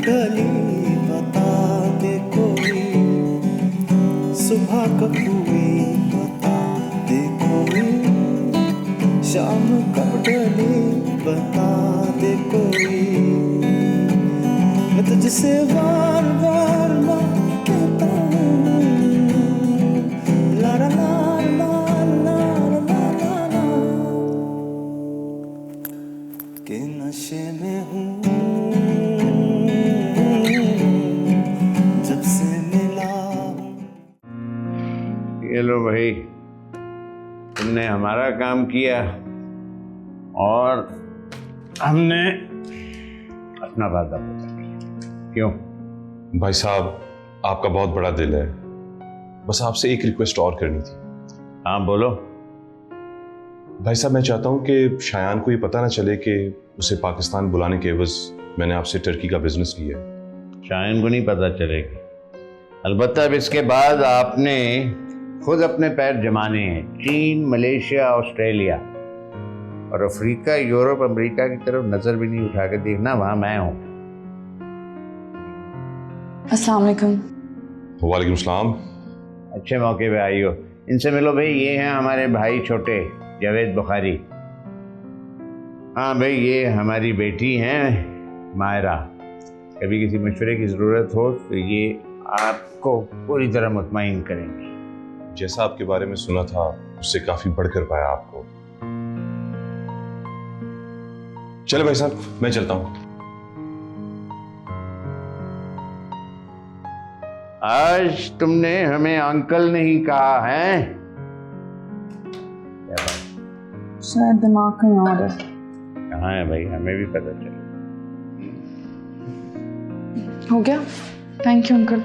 ढली बता दे कोई, सुबह कब हुई बता दे कोई, शाम कब ढली बता दे कोई। मैं तुझसे बार बार ना कहता हूँ, ला ला ला ला ला ला ला ला, के नशे में हूँ जब से मिला। ये लो भाई, तुमने हमारा काम किया और हमने अपना वादा पूरा किया। क्यों? भाई साहब, आपका बहुत बड़ा दिल है, बस आपसे एक रिक्वेस्ट और करनी थी। हाँ बोलो। भाई साहब, मैं चाहता हूँ कि शायान को ये पता ना चले कि उसे पाकिस्तान बुलाने के एवज मैंने आपसे टर्की का बिजनेस लिया है। शायन को नहीं पता चलेगी, अलबत्ता अब इसके बाद आपने खुद अपने पैर जमाने हैं। चीन, मलेशिया, ऑस्ट्रेलिया और अफ्रीका, यूरोप, अमेरिका की तरफ नजर भी नहीं उठा के देखना, वहां मैं हूं। अस्सलाम वालेकुम। वालेकुम सलाम। अच्छे मौके पे आई हो, इनसे मिलो भाई। ये हैं हमारे भाई छोटे, जावेद बुखारी। हाँ भाई, ये हमारी बेटी हैं मायरा। कभी किसी मशवरे की ज़रूरत हो तो ये आपको पूरी तरह मुतमईन करेंगे। जैसा आपके बारे में सुना था उससे काफी बढ़कर पाया आपको। चलो भाई साहब, मैं चलता हूं। आज तुमने हमें अंकल नहीं कहा है? शायद दिमाग कहीं और है। कहाँ है भाई, हमें भी पता चले। हो गया? Thank you uncle.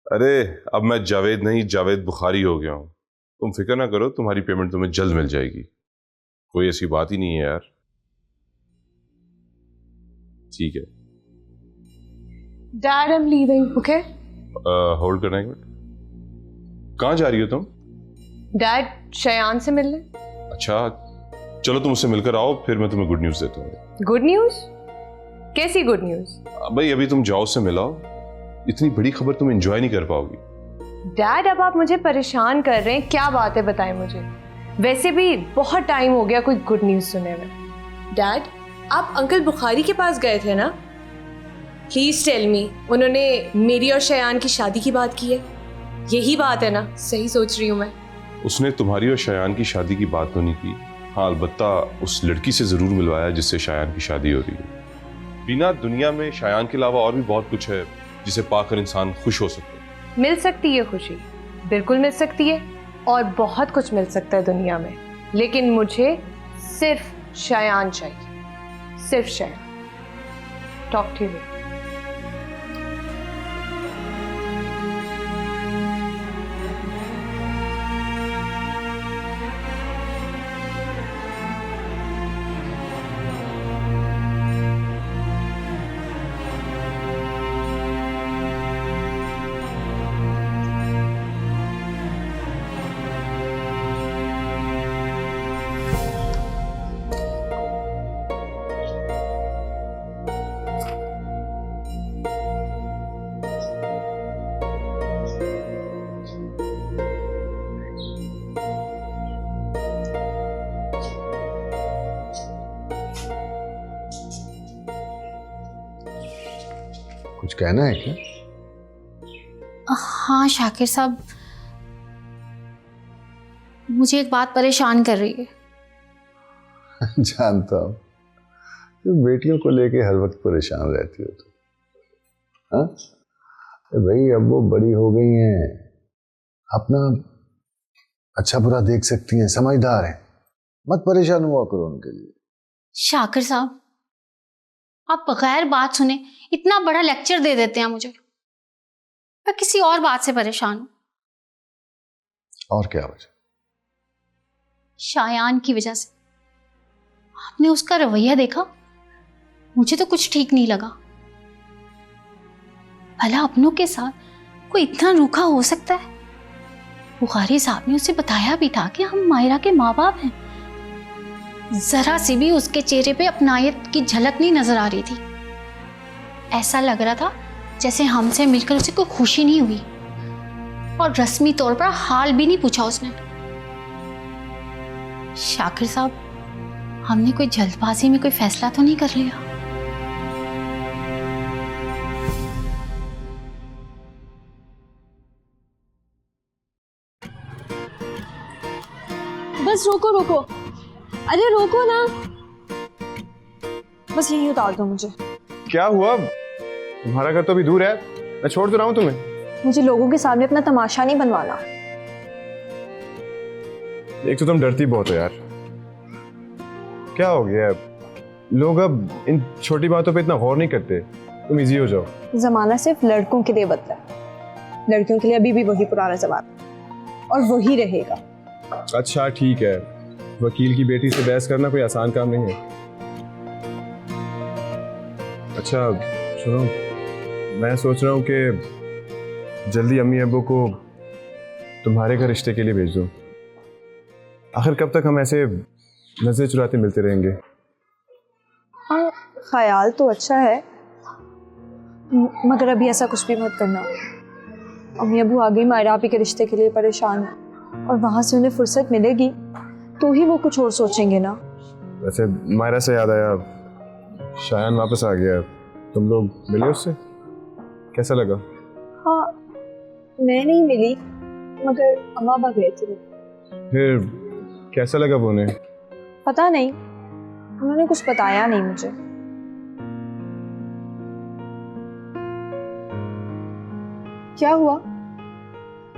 अरे, अब मैं जावेद नहीं, जावेद बुखारी हो गया हूं। तुम फिक्र ना करो, तुम्हारी पेमेंट तुम्हें जल्द मिल जाएगी। कोई ऐसी बात ही नहीं है यार। ठीक है। Dad, I am leaving, okay? Hold करना एक मिनट। कहाँ जा रही हो तुम? डैड, शयान से मिलने। अच्छा, चलो तुम उससे मिलकर आओ, फिर मैं तुम्हें गुड न्यूज देता हूँ। Good news? कैसी गुड न्यूज? भाई अभी तुम जाओ, उससे मिलाओ। इतनी बड़ी खबर तुम एंजॉय नहीं कर पाओगी। डैड, अब आप मुझे परेशान कर रहे हैं, क्या बात है बताएं मुझे। वैसे भी बहुत टाइम हो गया कोई गुड न्यूज सुने में। डैड, आप अंकल बुखारी के पास गए थे ना? प्लीज टेल मी, उन्होंने मेरी और शयान की शादी की बात की है? यही बात है ना? सही सोच रही हूँ मैं? उसने तुम्हारी और शायान की शादी की बात तो नहीं की। हाँ, अलबत्ता उस लड़की से जरूर मिलवाया जिससे शायान की शादी हो रही है। बिना दुनिया में शायान के अलावा और भी बहुत कुछ है जिसे पाकर इंसान खुश हो सकता है। मिल सकती है खुशी, बिल्कुल मिल सकती है, और बहुत कुछ मिल सकता है दुनिया में, लेकिन मुझे सिर्फ शयान चाहिए, सिर्फ शयान। Talk to you. कुछ कहना है क्या? हाँ शाकिर साहब, मुझे एक बात परेशान कर रही है। जानता हूँ, तुम बेटियों को लेके हर वक्त परेशान रहती हो तुम। हाँ भाई, अब वो बड़ी हो गई हैं, अपना अच्छा बुरा देख सकती हैं, समझदार हैं, मत परेशान हुआ करो उनके लिए। शाकिर साहब, आप बगैर बात सुने इतना बड़ा लेक्चर दे देते हैं मुझे। मैं किसी और बात से परेशान हूं। और क्या वजह? शायान की वजह से। आपने उसका रवैया देखा? मुझे तो कुछ ठीक नहीं लगा। भला अपनों के साथ वो इतना रूखा हो सकता है? बुखारी साहब ने उसे बताया भी था कि हम मायरा के माँ बाप हैं। जरा सी भी उसके चेहरे पे अपनायत की झलक नहीं नजर आ रही थी। ऐसा लग रहा था जैसे हमसे मिलकर उसे कोई खुशी नहीं हुई, और रस्मी तौर पर हाल भी नहीं पूछा उसने। शाकिर साहब, हमने कोई जल्दबाजी में कोई फैसला तो नहीं कर लिया? बस रोको रोको, अरे रोको ना, बस यही उतार दो मुझे। क्या हुआ? तुम्हारा घर तो अभी दूर है, मैं छोड़ तो रहा हूँ तुम्हें। मुझे लोगों के सामने अपना तमाशा नहीं बनवाना। एक तो तुम डरती बहुत हो यार। क्या हो गया? लोग अब इन छोटी बातों पे इतना गौर नहीं करते। तुम इजी हो जाओ। जमाना सिर्फ लड़कों के लिए बदला है, लड़कियों के लिए अभी भी वही पुराना जमाना और वही रहेगा। अच्छा ठीक है, वकील की बेटी से बहस करना कोई आसान काम नहीं है। अच्छा सुनो, मैं सोच रहा हूँ कि जल्दी अम्मी अब्बू को तुम्हारे घर रिश्ते के लिए भेज दूँ। आखिर कब तक हम ऐसे नजर चुराते मिलते रहेंगे? हाँ, ख्याल तो अच्छा है, मगर अभी ऐसा कुछ भी मत करना। अम्मी अबू आगे मायरा आपी के रिश्ते के लिए परेशान है, और वहां से उन्हें फुर्सत मिलेगी तो ही वो कुछ और सोचेंगे ना। वैसे मायरा से याद आया, शायान वापस आ गया। तुम लोग मिले उससे? कैसा लगा? हाँ, मैं नहीं मिली, मगर अम्मा अब्बा गए थे। फिर कैसा लगा वो उन्हें? पता नहीं, उन्होंने कुछ बताया नहीं मुझे। क्या हुआ?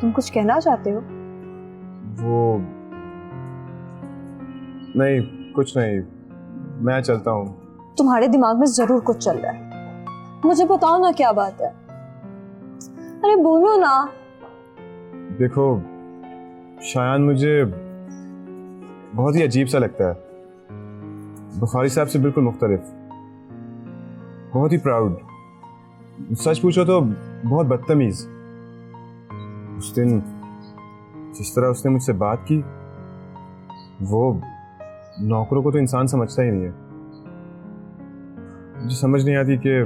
तुम कुछ कहना चाहते हो? वो नहीं, कुछ नहीं, मैं चलता हूँ। तुम्हारे दिमाग में जरूर कुछ चल रहा है, मुझे बताओ ना क्या बात है। अरे बोलो ना। देखो शायान मुझे बहुत ही अजीब सा लगता है, बुखारी साहब से बिल्कुल मुख्तलिफ, बहुत ही प्राउड, सच पूछो तो बहुत बदतमीज। उस दिन जिस तरह उसने मुझसे बात की, वो नौकरों को तो इंसान समझता ही नहीं है। मुझे समझ नहीं आती कि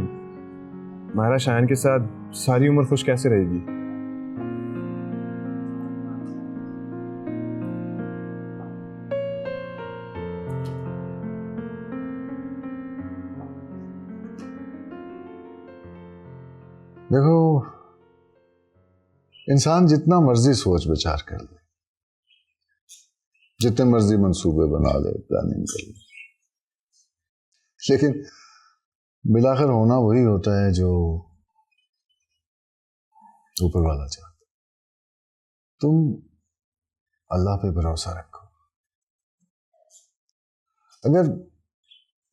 मायरा शायान के साथ सारी उम्र खुश कैसे रहेगी। देखो, इंसान जितना मर्जी सोच विचार कर ले, जितने मर्जी मंसूबे बना ले, प्लानिंग कर ले, लेकिन मिलाकर होना वही होता है जो ऊपर वाला चाहता। तुम अल्लाह पे भरोसा रखो। अगर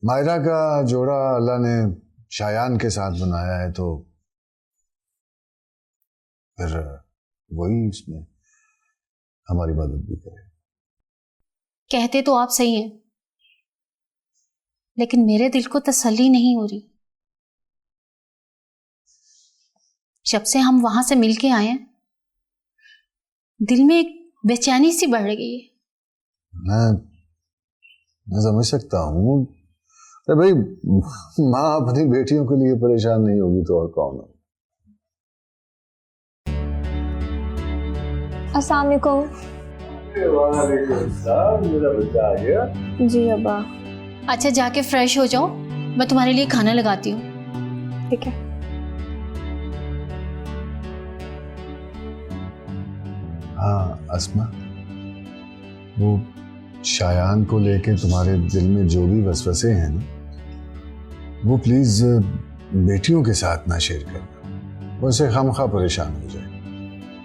मायरा का जोड़ा अल्लाह ने शायान के साथ बनाया है तो फिर वही इसमें हमारी मदद भी करे। कहते तो आप सही हैं, लेकिन मेरे दिल को तसल्ली नहीं हो रही। जब से हम वहां से मिलके आए हैं, दिल में एक बेचैनी सी बढ़ गई है। मैं समझ सकता हूँ। अरे भाई, माँ अपनी बेटियों के लिए परेशान नहीं होगी तो और कौन हो। अस्सलाम वालेकुम। मेरा बच्चा आ गया। जी अब्बा। अच्छा, जाके फ्रेश हो जाओ, मैं तुम्हारे लिए खाना लगाती हूँ। ठीक है। हाँ अस्मा, वो शायान को लेके तुम्हारे दिल में जो भी वसवसे हैं ना, वो प्लीज बेटियों के साथ ना शेयर करना, वो उससे खामखा परेशान हो जाए।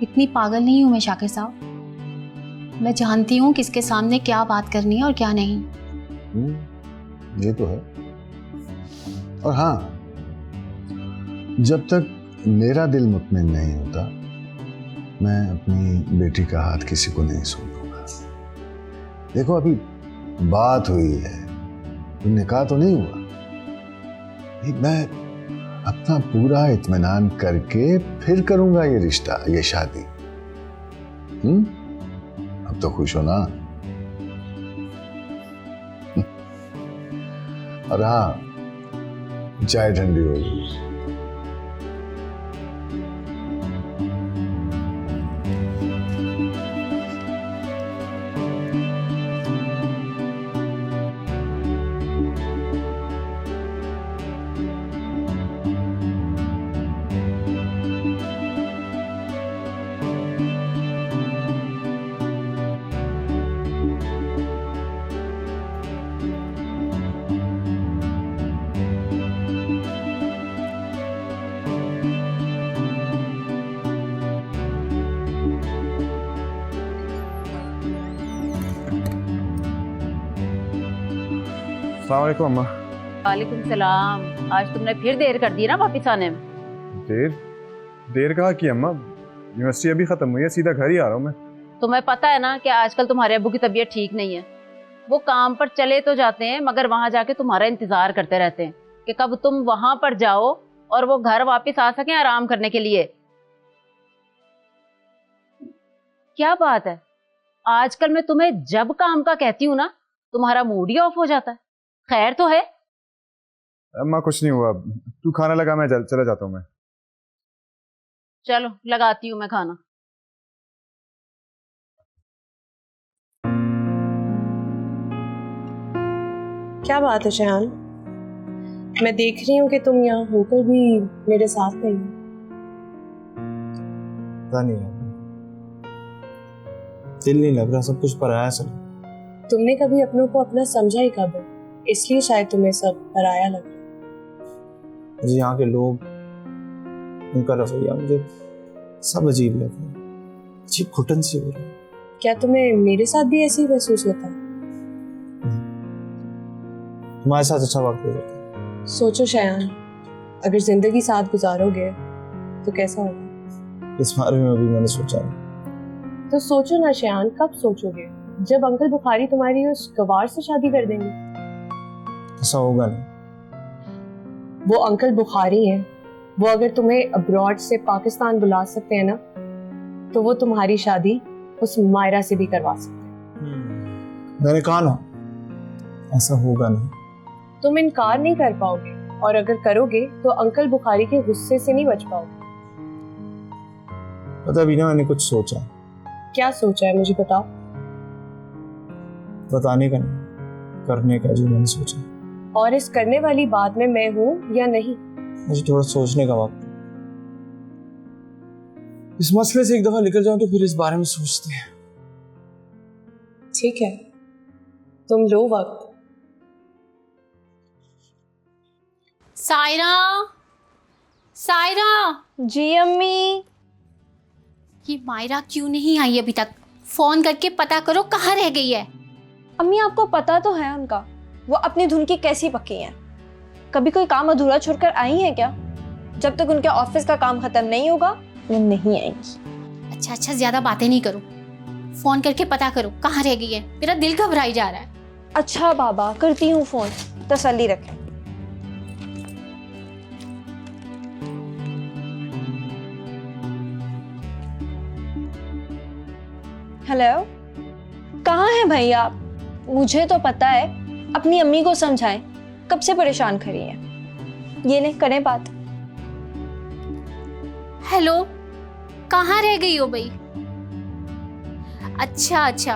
इतनी पागल नहीं हूं मैं शाकिर साहब, मैं जानती हूँ किसके सामने क्या बात करनी है और क्या नहीं। ये तो है। और हाँ, जब तक मेरा दिल मुतमिन नहीं होता, मैं अपनी बेटी का हाथ किसी को नहीं सौंपूंगा। देखो, अभी बात हुई है, निकाह तो नहीं हुआ। मैं अपना पूरा इत्मीनान करके फिर करूंगा ये रिश्ता, ये शादी। अब तो खुश हो ना? और हाँ, चाय ठंडी हो गई। अस्सलाम वालेकुम अम्मा। वालेकुम सलाम। आज तुमने फिर देर कर दी ना वापस आने में। देर कहाँ की अम्मा, यूनिवर्सिटी अभी खत्म हुई है, सीधा घर ही आ रहा हूँ मैं। तुम्हें पता है ना कि आजकल तुम्हारे अब्बू की तबीयत ठीक नहीं है। वो काम पर चले तो जाते हैं मगर वहां जाके तुम्हारा इंतजार करते रहते हैं कि कब तुम वहां पर जाओ और वो घर वापस आ सकें आराम करने के लिए। क्या बात है, आजकल मैं तुम्हें जब काम का कहती हूँ ना तुम्हारा मूड ही ऑफ हो जाता है। खैर तो है? अम्मा कुछ नहीं हुआ, तू खाना लगा, मैं चला जाता हूँ मैं। चलो लगाती हूँ मैं खाना। क्या बात है शयान, मैं देख रही हूँ कि तुम यहाँ होकर भी मेरे साथ नहीं हो। पता नहीं यार, दिल नहीं लग रहा, सब कुछ पराया सा। तुमने कभी अपनों को अपना समझा ही कब है, इसलिए शायद तुम्हें सब पराया लग रहा है। मुझे यहाँ के लोग, उनका रवैया, मुझे सब अजीब लग रहा है, अजीब घुटन सी हो रही है। क्या तुम्हें मेरे साथ भी ऐसे ही महसूस होता है? तुम्हारे साथ अच्छा वक्त गुजरता। सोचो शयान, अगर जिंदगी साथ गुजारोगे तो कैसा होगा? इस बारे में अभी मैंने सोचा नहीं। तो सोचो ना शयान, कब सोचोगे? जब अंकल बुखारी तुम्हारी उस गवार से शादी कर देंगे। ऐसा होगा नहीं। वो अंकल बुखारी हैं, वो अगर तुम्हें अब्रॉड से पाकिस्तान बुला सकते हैं ना, तो वो तुम्हारी शादी उस मायरा से भी करवा सकते हैं। मैंने कहा ना, ऐसा होगा नहीं। तुम इनकार नहीं कर पाओगे, और अगर करोगे तो अंकल बुखारी के गुस्से से नहीं बच पाओगे। पता भी ना, मैंने कुछ सोचा। क्या सोचा है मुझे बताओ। बताने का नहीं, करने का जो मैंने सोचा। और इस करने वाली बात में मैं हूँ या नहीं? मुझे थोड़ा सोचने का वक्त। इस मसले से एक दफा निकल जाऊं तो फिर इस बारे में सोचते हैं। ठीक है, तुम लो वक्त। सायरा, सायरा। जी अम्मी। ये मायरा क्यों नहीं आई अभी तक? फोन करके पता करो कहाँ रह गई है। अम्मी आपको पता तो है उनका, वो अपनी धुन की कैसी पक्की हैं। कभी कोई काम अधूरा छोड़कर आई हैं क्या? जब तक उनके ऑफिस का काम खत्म नहीं होगा वो नहीं आएंगी। अच्छा अच्छा, ज्यादा बातें नहीं करो, फोन करके पता करो कहाँ रह गई है। मेरा दिल घबराई जा रहा है। अच्छा बाबा, करती हूँ फोन, तसल्ली रखें। हेलो, कहाँ हैं भाई आप? मुझे तो पता है, अपनी अम्मी को समझाएं, कब से परेशान खड़ी हैं। ये ले, करें बात। हेलो, कहाँ रह गई हो भाई? अच्छा अच्छा,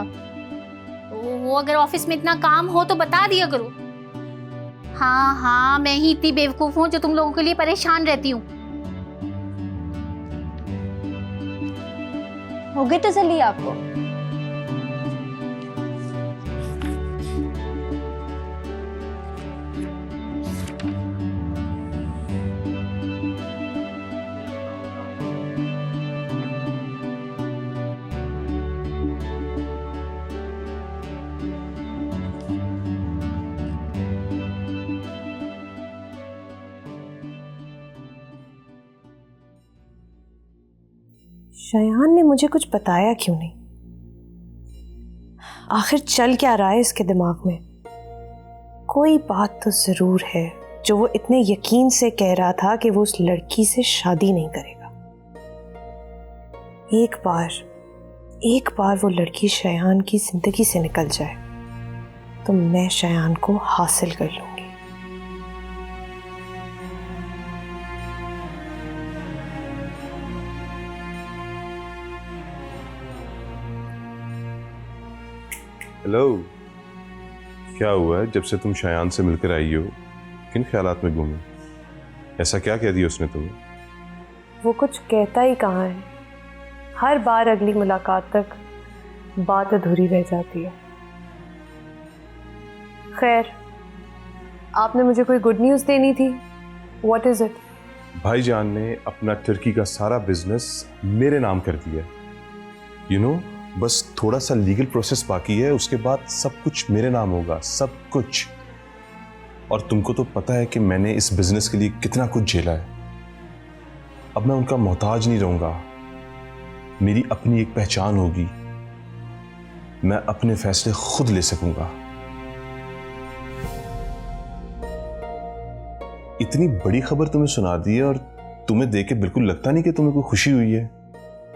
वो अगर ऑफिस में इतना काम हो तो बता दिया करो। हाँ हाँ, मैं ही इतनी बेवकूफ हूँ जो तुम लोगों के लिए परेशान रहती हूँ। हो गई तसल्ली आपको? शयान ने मुझे कुछ बताया क्यों नहीं? आखिर चल क्या रहा है इसके दिमाग में? कोई बात तो जरूर है जो वो इतने यकीन से कह रहा था कि वो उस लड़की से शादी नहीं करेगा। एक बार वो लड़की शयान की जिंदगी से निकल जाए तो मैं शयान को हासिल कर लूंगी। हेलो, क्या हुआ है? जब से तुम शयान से मिलकर आई हो किन ख्यालात में गुम हो? ऐसा क्या कह दिया उसने तुम्हें? वो कुछ कहता ही कहाँ है, हर बार अगली मुलाकात तक बात अधूरी रह जाती है। खैर, आपने मुझे कोई गुड न्यूज़ देनी थी। What is it? भाईजान ने अपना टर्की का सारा बिजनेस मेरे नाम कर दिया। यू नो, बस थोड़ा सा लीगल प्रोसेस बाकी है, उसके बाद सब कुछ मेरे नाम होगा, सब कुछ। और तुमको तो पता है कि मैंने इस बिजनेस के लिए कितना कुछ झेला है। अब मैं उनका मोहताज नहीं रहूंगा, मेरी अपनी एक पहचान होगी, मैं अपने फैसले खुद ले सकूंगा। इतनी बड़ी खबर तुम्हें सुना दी है और तुम्हें देख के बिल्कुल लगता नहीं कि तुम्हें कोई खुशी हुई है।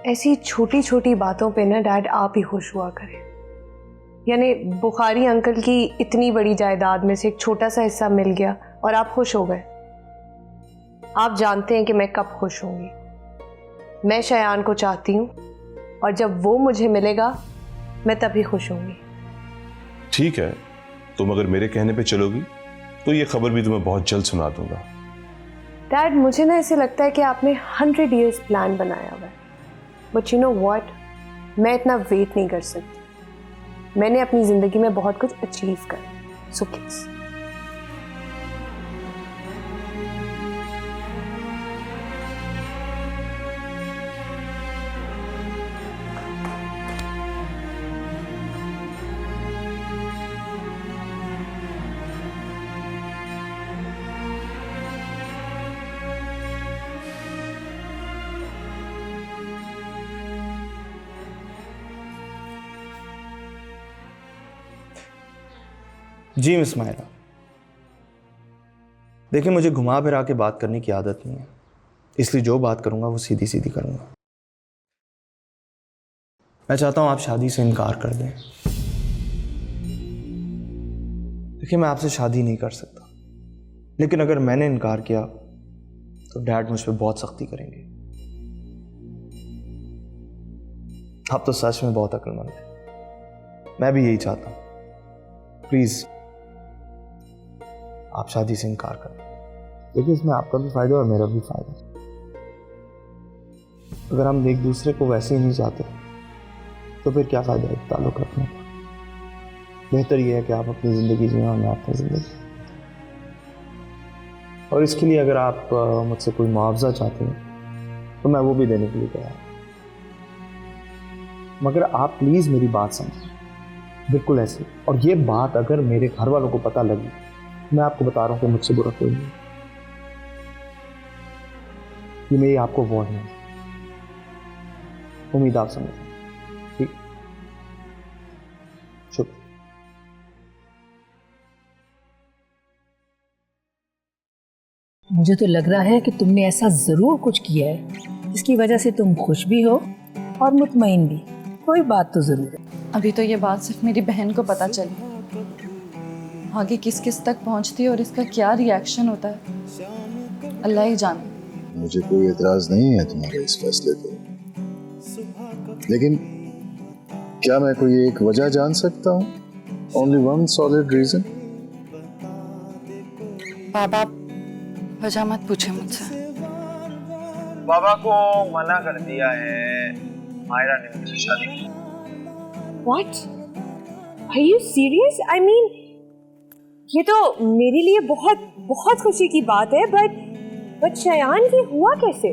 ऐसी छोटी छोटी बातों पे ना डैड आप ही खुश हुआ करें। यानी बुखारी अंकल की इतनी बड़ी जायदाद में से एक छोटा सा हिस्सा मिल गया और आप खुश हो गए। आप जानते हैं कि मैं कब खुश होंगी। मैं शयान को चाहती हूँ और जब वो मुझे मिलेगा मैं तभी खुश होंगी। ठीक है, तुम अगर मेरे कहने पे चलोगी तो ये खबर भी तुम्हें बहुत जल्द सुना दूंगा। डैड, मुझे ना ऐसे लगता है कि आपने 100 years प्लान बनाया हुआ है, बट यू नो व्हाट, मैं इतना वेट नहीं कर सकती। मैंने अपनी जिंदगी में बहुत कुछ अचीव कर, सो प्लीज। जी मिस मायरा, देखिए मुझे घुमा फिरा के बात करने की आदत नहीं है, इसलिए जो बात करूंगा वो सीधी सीधी करूंगा। मैं चाहता हूं आप शादी से इनकार कर दें। देखिए मैं आपसे शादी नहीं कर सकता, लेकिन अगर मैंने इनकार किया तो डैड मुझ पर बहुत सख्ती करेंगे। आप तो सच में बहुत अक्लमंद हैं, मैं भी यही चाहता हूं। प्लीज आप शादी से इनकार कर दें। देखिए इसमें आपका भी फायदा और मेरा भी फायदा। अगर हम एक दूसरे को वैसे ही नहीं चाहते तो फिर क्या फायदा है ताल्लुक रखने का। बेहतर यह है कि आप अपनी ज़िंदगी जिए और मैं अपनी ज़िंदगी। और इसके लिए अगर आप मुझसे कोई मुआवजा चाहते हैं तो मैं वो भी देने के लिए तैयार हूँ, मगर आप प्लीज़ मेरी बात समझें, बिल्कुल ऐसे। और ये बात अगर मेरे घर वालों को पता लगी, मैं आपको बता रहा हूँ कि मुझसे बुरा कोई नहीं। ये मेरी आपको वार्निंग है, उम्मीद आप समझें। ठीक, शुक्रिया। मुझे तो लग रहा है कि तुमने ऐसा जरूर कुछ किया है जिसकी वजह से तुम खुश भी हो और मुतमईन भी। कोई बात तो जरूर है। अभी तो ये बात सिर्फ मेरी बहन को पता चली, आगे किस किस तक पहुंचती है और इसका क्या रिएक्शन होता है अल्लाह ही जाने। मुझे कोई एतराज नहीं है तुम्हारे इस फैसले पे, लेकिन क्या मैं कोई एक वजह जान सकता हूँ? Only one solid reason. बाबा वजह मत पूछे मुझसे। बाबा को मना कर दिया है मायरा ने मुझसे शादी की। What? Are you serious? I mean, ये तो मेरे लिए बहुत बहुत खुशी की बात है, बट शयान ये हुआ कैसे?